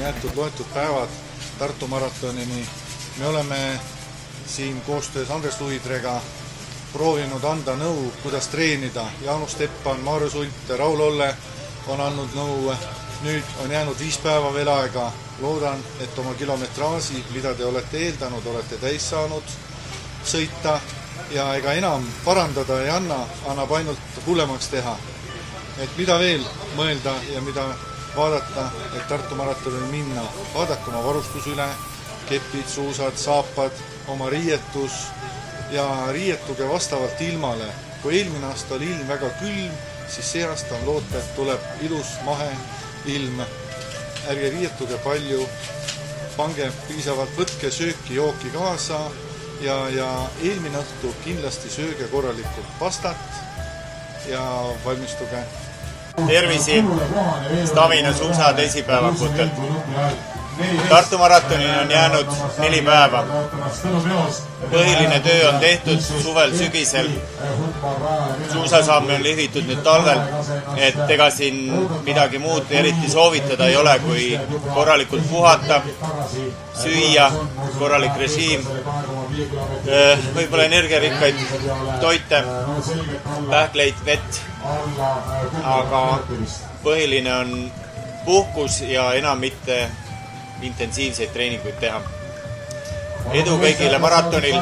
jäetud loetud päevad Tartu maratonini. Me oleme siin koostöös Andres Luidrega proovinud anda nõu, kuidas treenida. Jaanus Teppan, Maarja Sult ja Raul Olle on andnud nõu. Nüüd on jäänud 5 päeva veel aega. Loodan, et oma kilometraasi, mida te olete eeldanud, olete täis saanud sõita ja ega enam parandada ei annab ainult hullemaks teha. Et mida veel mõelda ja mida vaadata, et Tartu maratonil minna. Vaadake oma varustus üle, kepid, suusad, saapad, oma riietus ja riietuge vastavalt ilmale. Kui eelmine aasta oli ilm väga külm, siis see aasta on loota, et tuleb ilus mahe ilm. Ärge riietuge palju, pange piisavalt, võtke sööki, jooki kaasa ja eelmine õhtu kindlasti sööge korralikult pastat ja valmistuge. Tervisi Stavina suusa teisipäevakutelt. Tartu maratonil on jäänud 4 päeva. Põhiline töö on tehtud suvel, sügisel. Suusasaamine on lihvitud nüüd talvel, et ega siin midagi muud eriti soovitada ei ole, kui korralikult puhata, süüa, korralik režiim, võib-olla energiarikkaid toite, pähkleid, vett, aga põhiline on puhkus ja enam mitte intensiivseid treeninguid teha. Edu kõigile maratonil!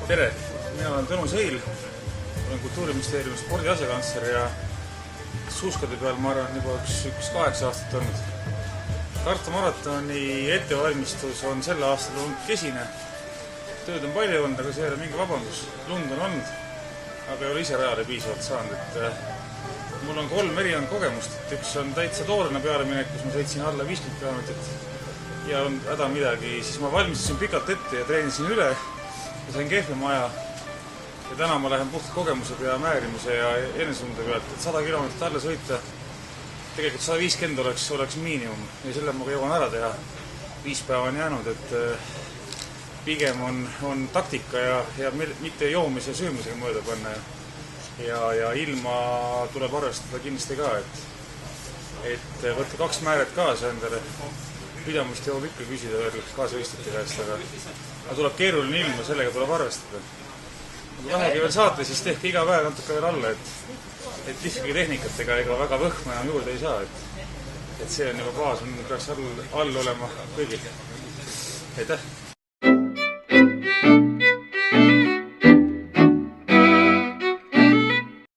Tere! Mina olen Tõnu Seil, olen Kultuuriministeeriumi spordi asekantsler ja suuskade peal ma arvan juba üks 8 aastat olnud. Tartu maratoni ettevalmistus on selle aastal olnud kesine. Tööd on palju olnud, aga see ei ole mingi vabandus. Lund on olnud, aga ei ole ise rajale piisavalt saanud. Mul on 3 erinevat kogemust. Üks on täitsa toorena peale minek, kus ma sõitsin alla 50 kilomeetrit ja on häda midagi, siis ma valmistasin pikalt ette ja treenisin üle ja sain kehvema aja. Ja täna ma lähen puht kogemuse ja määrimise ja enesunde pealt, et 100 kilomeetrit alla sõita. Tegelikult 150 oleks miinimum ja selle ma jõuan ära teha. 5 päeva on jäänud, et pigem on taktika ja mitte joomise ja söömisega mööda panna. Ja ilma tuleb arvestada kindlasti ka, et võtta 2 määret kaasa endale. Pidamist jõuab ikka küsida veel kaasavõistjate käest, aga tuleb keeruline ilm ja sellega tuleb arvestada. Kui vähegi veel saate, siis tehke iga päev natuke veel alla, et tihkagi tehnikatega ega väga võhma enam juurde ei saa. Et see on juba baas, peaks all olema kõigil. Aitäh!